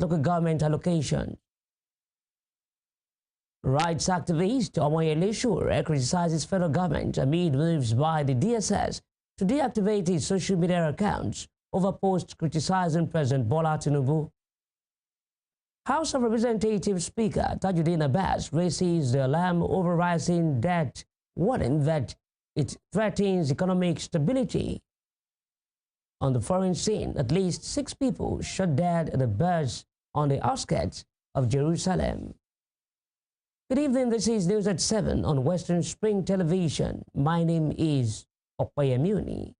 local government allocation. Rights activist Omoyele Shure criticizes federal government amid moves by the DSS to deactivate his social media accounts over posts criticizing President Bola Tinubu. House of Representatives Speaker Tajuddin Abbas raises the alarm over rising debt, warning that it threatens economic stability. On the foreign scene, at least 6 people shot dead at a bus on the outskirts of Jerusalem. Good evening, this is News at 7 on Western Spring Television. My name is Opayamuni.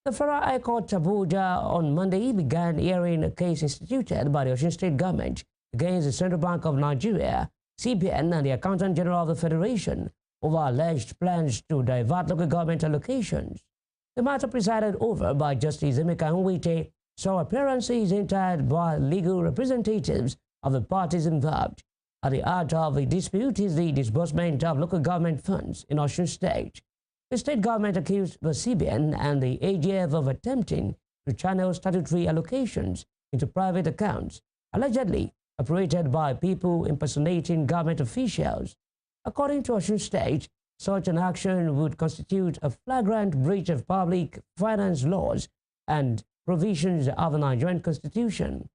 The Federal High Court Abuja on Monday began hearing a case instituted by the Osun State Government against the Central Bank of Nigeria, CBN, and the Accountant General of the Federation over alleged plans to divert local government allocations. The matter presided over by Justice Emeka Nwite saw appearances entered by legal representatives of the parties involved. At the heart of the dispute is the disbursement of local government funds in Osun State. The state government accused the CBN and the AGF of attempting to channel statutory allocations into private accounts, allegedly operated by people impersonating government officials. According to Osun State, such an action would constitute a flagrant breach of public finance laws and provisions of the Nigerian Constitution.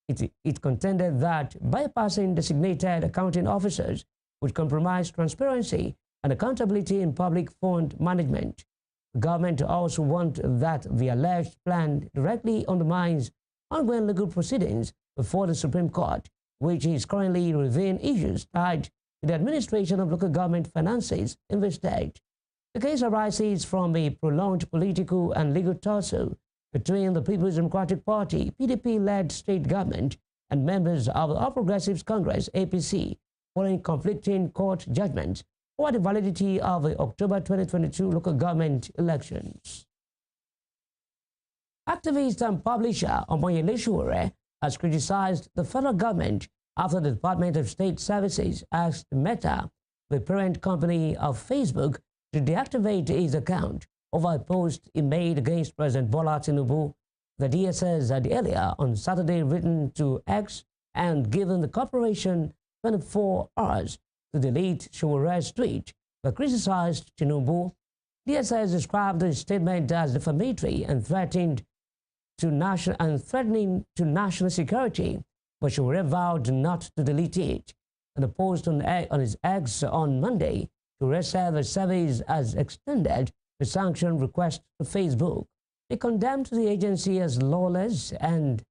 It contended that bypassing designated accounting officers would compromise transparency and accountability in public fund management. The government also warned that the alleged plan directly undermines ongoing legal proceedings before the Supreme Court, which is currently reviewing issues tied to the administration of local government finances in the state. The case arises from a prolonged political and legal tussle between the People's Democratic Party, PDP-led state government, and members of the All Progressives Congress, APC, following conflicting court judgments over the validity of the October 2022 local government elections. Activist and publisher Omoyele Shure has criticized the federal government after the Department of State Services asked Meta, the parent company of Facebook, to deactivate his account over a post he made against President Bola Tinubu. The DSS had earlier on Saturday written to X and given the corporation 24 hours to delete Shure's tweet but criticized Tinubu. DSS described the statement as defamatory and threatening to national security, but Shure vowed not to delete it. In a post on his X on Monday, Shure said the service has extended the sanction request to Facebook. They condemned the agency as lawless and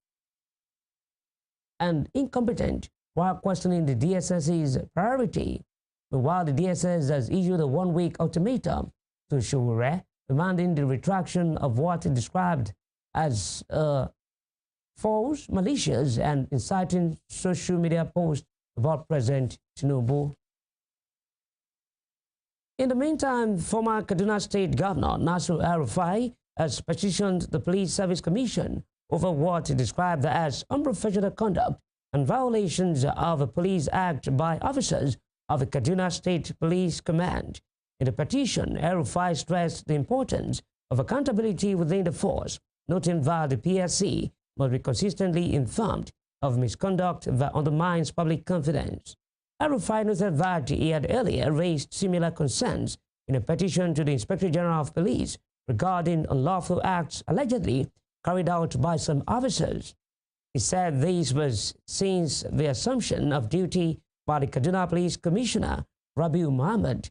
incompetent while questioning the DSS's priority. While the DSS has issued a 1-week ultimatum to Shure, demanding the retraction of what it described as false, malicious, and inciting social media posts about President Tinubu. In the meantime, former Kaduna State Governor Nasir El-Rufai has petitioned the Police Service Commission over what he described as unprofessional conduct and violations of the Police Act by officers of the Kaduna State Police Command. In the petition, El-Rufai stressed the importance of accountability within the force, noting that the PSC must be consistently informed of misconduct that undermines public confidence. El-Rufai noted that he had earlier raised similar concerns in a petition to the Inspector General of Police regarding unlawful acts allegedly carried out by some officers. He said this was since the assumption of duty by the Kaduna Police Commissioner Rabiu Muhammad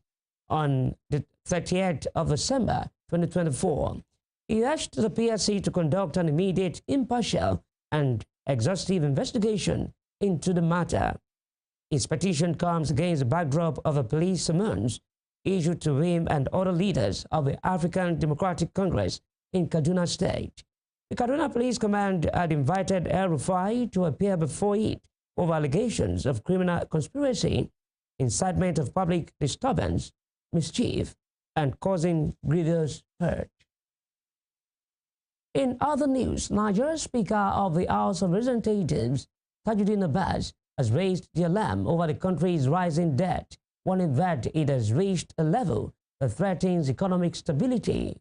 on the 30th of December 2024. He urged the PSC to conduct an immediate, impartial, and exhaustive investigation into the matter. His petition comes against the backdrop of a police summons issued to him and other leaders of the African Democratic Congress in Kaduna State. The Kaduna Police Command had invited El-Rufai to appear before it over allegations of criminal conspiracy, incitement of public disturbance, mischief, and causing grievous hurt. In other news, Nigeria's Speaker of the House of Representatives, Tajuddin Abbas, has raised the alarm over the country's rising debt, warning that it has reached a level that threatens economic stability.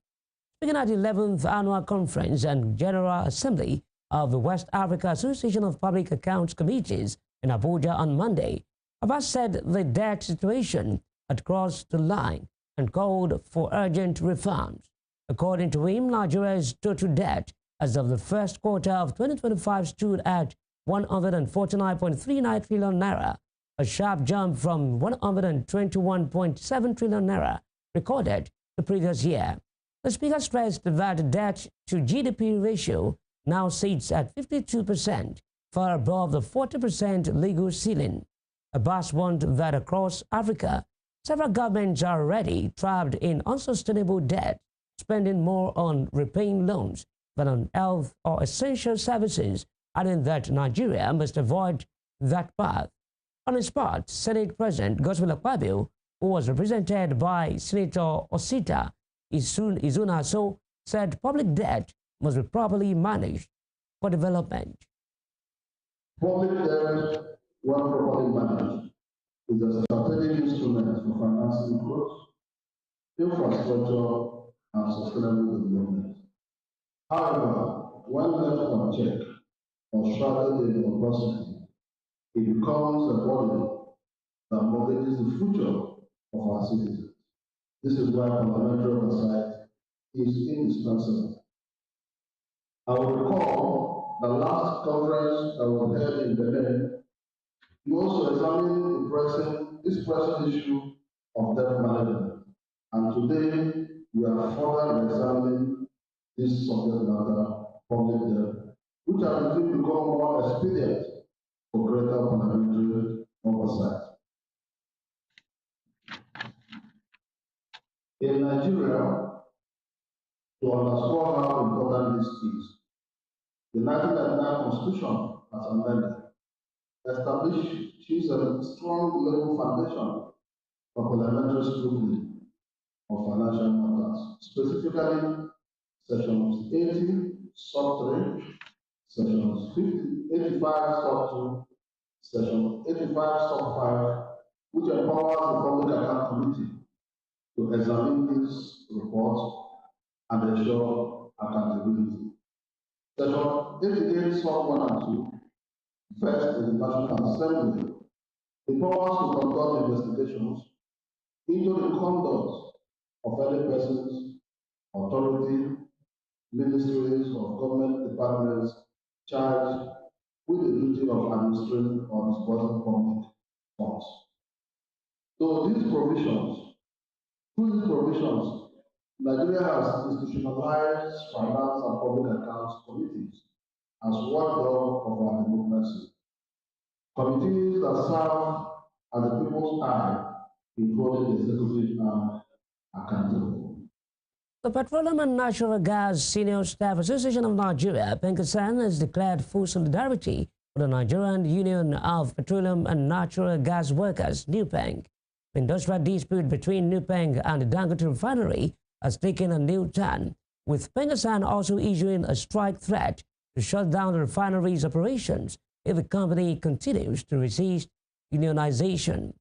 Speaking at the 11th Annual Conference and General Assembly of the West Africa Association of Public Accounts Committees in Abuja on Monday, Abbas said the debt situation had crossed the line and called for urgent reforms. According to him, Nigeria's total debt as of the first quarter of 2025 stood at 149.39 trillion naira, a sharp jump from 121.7 trillion naira recorded the previous year. The speaker stressed that the debt to GDP ratio now sits at 52%, far above the 40% legal ceiling. Abbas warned that across Africa, several governments are already trapped in unsustainable debt, spending more on repaying loans than on health or essential services, adding that Nigeria must avoid that path. On his part, Senate President Godswill Akpabio, who was represented by Senator Osita Izunaso, said public debt must be properly managed for development. Public debt, when properly managed, is a strategic instrument for financing growth, infrastructure, and sustainable development. However, when left unchecked or shrouded in opacity, it becomes a burden that mortgages the future of our citizens. This is why parliamentary oversight is indispensable. I will recall the last conference that was held in Benin. We also examined this pressing issue of debt management, and today we are further examining this subject matter, public debt, which has become more expedient for greater parliamentary oversight. In Nigeria, to underscore how important this is, the 1999 Constitution, as amended, establishes a strong legal foundation for parliamentary scrutiny of financial matters, specifically Sections 80, Sub 3, Sections 85, Sub 2, Section 85, Sub 5, which empowers the Public Account Committee to examine these reports and ensure accountability. Section 88, Sub 1 and 2, vests in the National Assembly the powers to conduct investigations into the conduct of any persons, authority, ministries, or government departments charged with the duty of administering or disbursing public funds. Through these provisions, Nigeria has institutionalized finance and public accounts committees as watchdog of our democracy. Committees that serve as the people's eye in holding the executive arm accountable. The Petroleum and Natural Gas Senior Staff Association of Nigeria, PENCASAN, has declared full solidarity with the Nigerian Union of Petroleum and Natural Gas Workers, NUPENG. The industrial dispute between NUPENG and the Dangote refinery has taken a new turn, with PENCASAN also issuing a strike threat to shut down the refinery's operations if the company continues to resist unionization.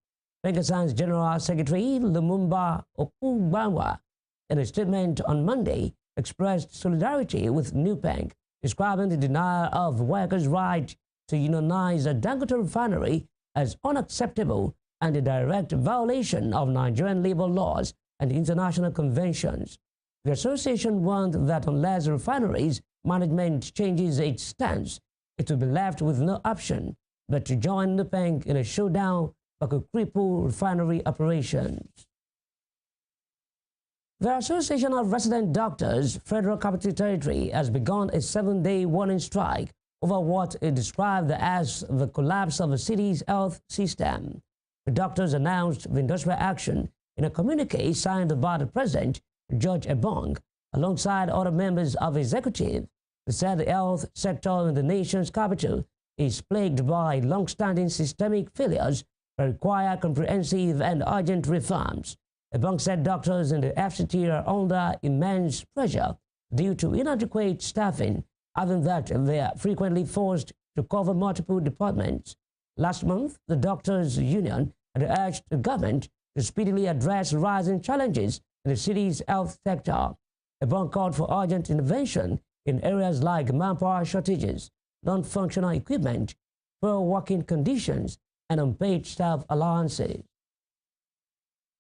PENCASAN's General Secretary Lumumba Okungbanwa, in a statement on Monday, expressed solidarity with NUPENG, describing the denial of workers' right to unionize a Dangote refinery as unacceptable and a direct violation of Nigerian labor laws and international conventions. The association warned that unless the refinery's management changes its stance, it will be left with no option but to join NUPENG in a showdown that could cripple refinery operations. The Association of Resident Doctors, Federal Capital Territory, has begun a 7-day warning strike over what it described as the collapse of the city's health system. The doctors announced the industrial action in a communique signed by the President, George Ebong, alongside other members of the executive. They said the health sector in the nation's capital is plagued by long-standing systemic failures that require comprehensive and urgent reforms. Ebong said doctors in the FCT are under immense pressure due to inadequate staffing, adding that they are frequently forced to cover multiple departments. Last month, the doctors' union had urged the government to speedily address rising challenges in the city's health sector. Ebong called for urgent intervention in areas like manpower shortages, non-functional equipment, poor working conditions, and unpaid staff allowances.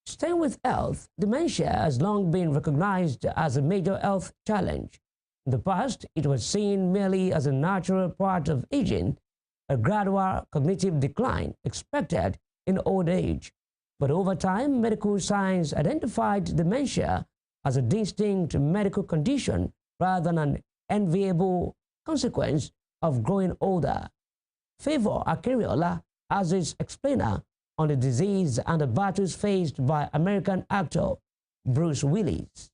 Staying with health, dementia has long been recognized as a major health challenge. In the past, it was seen merely as a natural part of aging, a gradual cognitive decline expected in old age. But over time, medical science identified dementia as a distinct medical condition rather than an enviable consequence of growing older. Favor Akeriola as its explainer on the disease and the battles faced by American actor Bruce Willis.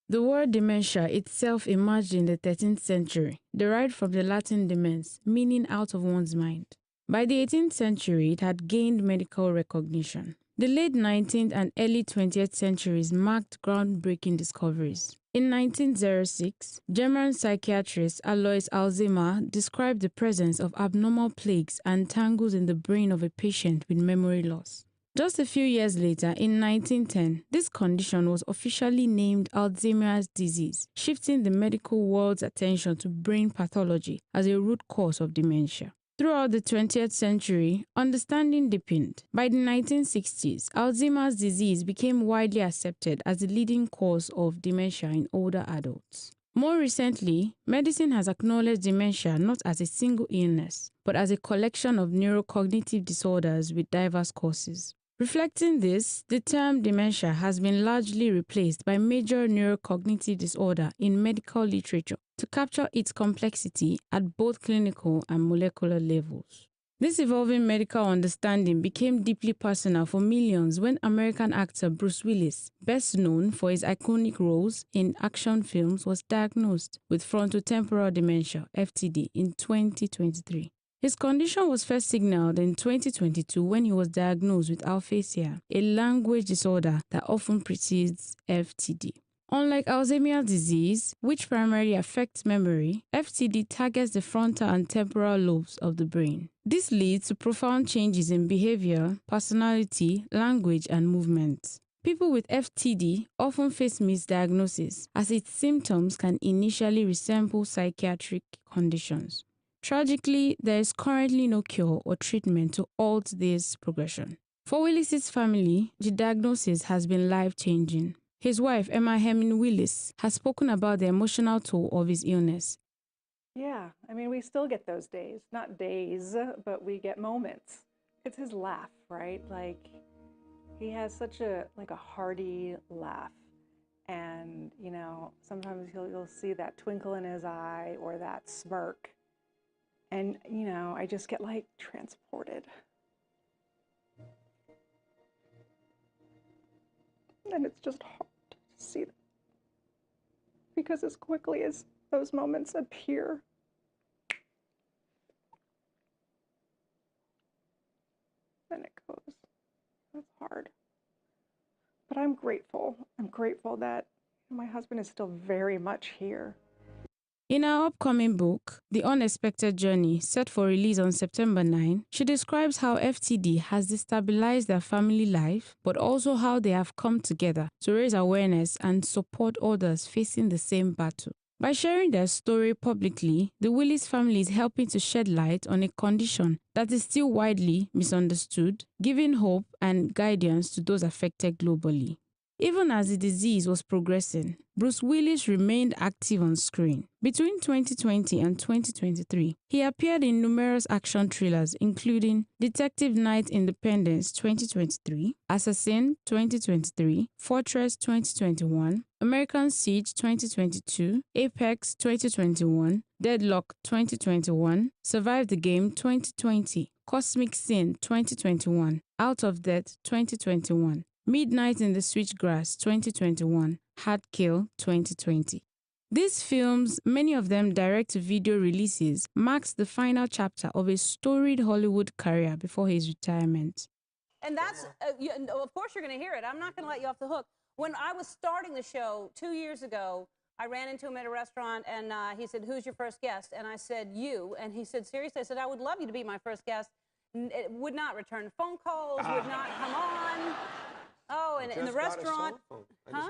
The word dementia itself emerged in the 13th century, derived from the Latin demens, meaning out of one's mind. By the 18th century, it had gained medical recognition. The late 19th and early 20th centuries marked groundbreaking discoveries. In 1906, German psychiatrist Alois Alzheimer described the presence of abnormal plaques and tangles in the brain of a patient with memory loss. Just a few years later, in 1910, this condition was officially named Alzheimer's disease, shifting the medical world's attention to brain pathology as a root cause of dementia. Throughout the 20th century, understanding deepened. By the 1960s, Alzheimer's disease became widely accepted as the leading cause of dementia in older adults. More recently, medicine has acknowledged dementia not as a single illness, but as a collection of neurocognitive disorders with diverse causes. Reflecting this, the term dementia has been largely replaced by major neurocognitive disorder in medical literature to capture its complexity at both clinical and molecular levels. This evolving medical understanding became deeply personal for millions when American actor Bruce Willis, best known for his iconic roles in action films, was diagnosed with frontotemporal dementia (FTD) in 2023. His condition was first signaled in 2022 when he was diagnosed with aphasia, a language disorder that often precedes FTD. Unlike Alzheimer's disease, which primarily affects memory, FTD targets the frontal and temporal lobes of the brain. This leads to profound changes in behavior, personality, language, and movement. People with FTD often face misdiagnosis, as its symptoms can initially resemble psychiatric conditions. Tragically, there is currently no cure or treatment to halt this progression. For Willis's family, the diagnosis has been life-changing. His wife, Emma Hemming Willis, has spoken about the emotional toll of his illness. Yeah, I mean, we still get those days. Not days, but we get moments. It's his laugh, right? Like, he has such a hearty laugh. And, you know, sometimes you'll see that twinkle in his eye or that smirk. And, you know, I just get, like, transported. And it's just hard to see that. Because as quickly as those moments appear, then it goes. That's hard. But I'm grateful. I'm grateful that my husband is still very much here. In her upcoming book, The Unexpected Journey, set for release on September 9, she describes how FTD has destabilized their family life, but also how they have come together to raise awareness and support others facing the same battle. By sharing their story publicly, the Willis family is helping to shed light on a condition that is still widely misunderstood, giving hope and guidance to those affected globally. Even as the disease was progressing, Bruce Willis remained active on screen. Between 2020 and 2023, he appeared in numerous action thrillers including Detective Night Independence 2023, Assassin 2023, Fortress 2021, American Siege 2022, Apex 2021, Deadlock 2021, Survive the Game 2020, Cosmic Sin 2021, Out of Death 2021, Midnight in the Switchgrass 2021, Hard Kill 2020. These films, many of them direct-to-video releases, marks the final chapter of a storied Hollywood career before his retirement. And that's, of course you're going to hear it. I'm not going to let you off the hook. When I was starting the show 2 years ago, I ran into him at a restaurant, and he said, "Who's your first guest?" And I said, "You." And he said, "Seriously?" I said, "I would love you to be my first guest." It would not return phone calls, would not come on. Oh, and in the restaurant. Huh?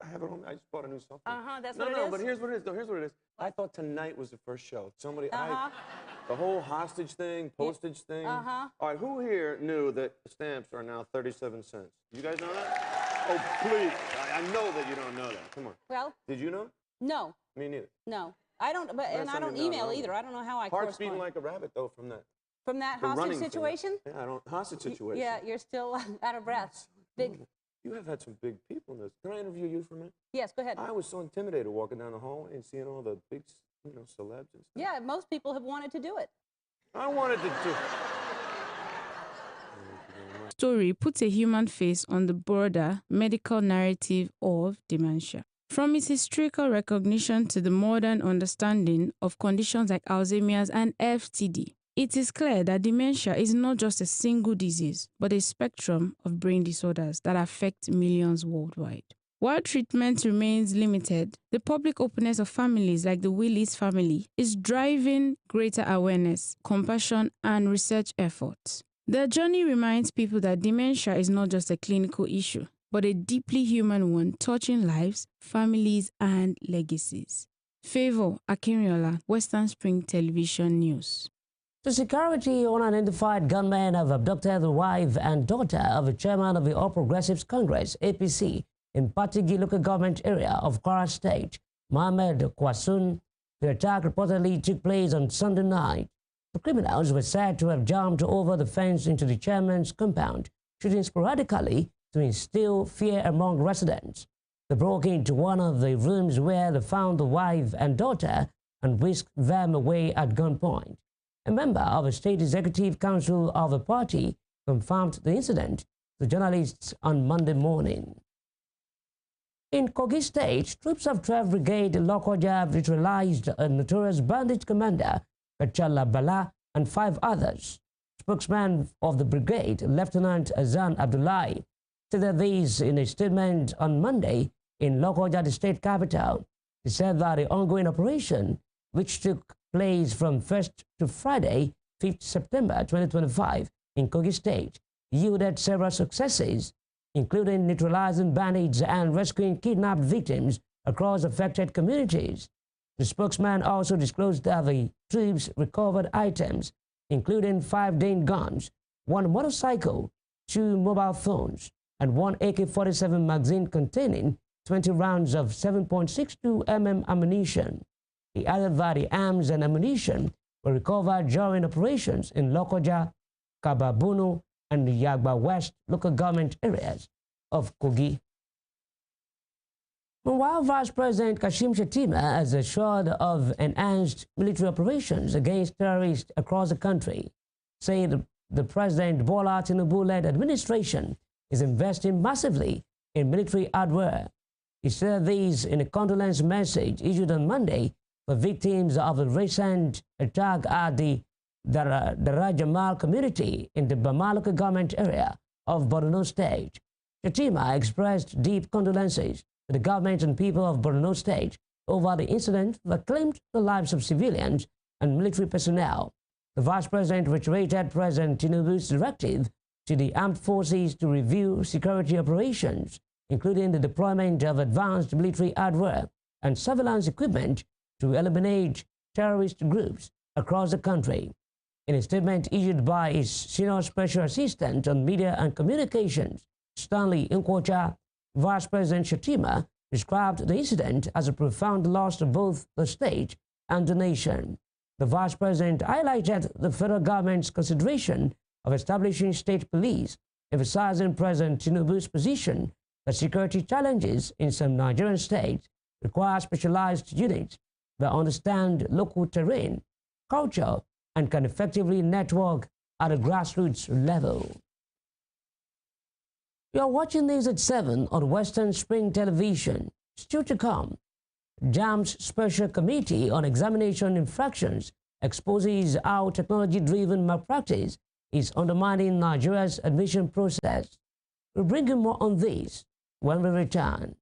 I have it on. I just bought a new cell phone. That's what it is? No, but here's what it is. No, here's what it is. I thought tonight was the first show. Somebody, the whole hostage thing, postage thing. All right, who here knew that stamps are now 37 cents? You guys know that? Oh, please. I know that you don't know that. Come on. Well. Did you know? No. Me neither. No. I don't, and I don't email either. I don't know how I Heart's beating like a rabbit, though, from that. From that hostage situation? Yeah, hostage situation. Yeah, you're still out of breath. Big. You have had some big people in this. Can I interview you for a minute? Yes, go ahead. I was so intimidated walking down the hallway and seeing all the big, celebs and stuff. Yeah, most people have wanted to do it. I wanted to do. Story puts a human face on the broader medical narrative of dementia. From its historical recognition to the modern understanding of conditions like Alzheimer's and FTD, it is clear that dementia is not just a single disease, but a spectrum of brain disorders that affect millions worldwide. While treatment remains limited, the public openness of families like the Willis family is driving greater awareness, compassion, and research efforts. Their journey reminds people that dementia is not just a clinical issue, but a deeply human one touching lives, families, and legacies. Favor Akinriola, Western Spring Television News. The security unidentified gunmen have abducted the wife and daughter of the chairman of the All Progressives Congress, APC, in Patigi local government area of Kwara State, Mohammed Kwasun. The attack reportedly took place on Sunday night. The criminals were said to have jumped over the fence into the chairman's compound, shooting sporadically to instill fear among residents. They broke into one of the rooms where they found the wife and daughter and whisked them away at gunpoint. A member of the State Executive Council of the party confirmed the incident to journalists on Monday morning. In Kogi State, troops of 12th Brigade Lokoja neutralized a notorious bandit commander, Kachala Bala, and 5 others. Spokesman of the brigade, Lieutenant Azan Abdullahi, stated this in a statement on Monday in Lokoja, the state capital. He said that the ongoing operation, which took place from 1st to Friday, 5th September 2025 in Kogi State, yielded several successes, including neutralizing bandits and rescuing kidnapped victims across affected communities. The spokesman also disclosed that the troops recovered items, including 5 Dane guns, 1 motorcycle, 2 mobile phones, and 1 AK-47 magazine containing 20 rounds of 7.62 mm ammunition. He added that the arms and ammunition were recovered during operations in Lokoja, Kababunu, and the Yagba West local government areas of Kogi. Meanwhile, Vice President Kashim Shettima has assured of enhanced military operations against terrorists across the country, saying the President Bola Tinubu-led administration is investing massively in military hardware. He said this in a condolence message issued on Monday for victims of the recent attack at the Darajamal community in the Bama local government area of Borno State. Shettima expressed deep condolences to the government and people of Borno State over the incident that claimed the lives of civilians and military personnel. The Vice President reiterated President Tinubu's directive to the armed forces to review security operations, including the deployment of advanced military hardware and surveillance equipment to eliminate terrorist groups across the country. In a statement issued by his Senior Special Assistant on Media and Communications, Stanley Nkwocha, Vice President Shettima described the incident as a profound loss to both the state and the nation. The Vice President highlighted the federal government's consideration of establishing state police, emphasizing President Tinubu's position that security challenges in some Nigerian states require specialized units that understand local terrain, culture, and can effectively network at a grassroots level. You are watching News at 7 on Western Spring Television. Still to come, JAM's Special Committee on Examination Infractions exposes how technology-driven malpractice is undermining Nigeria's admission process. We'll bring you more on this when we return.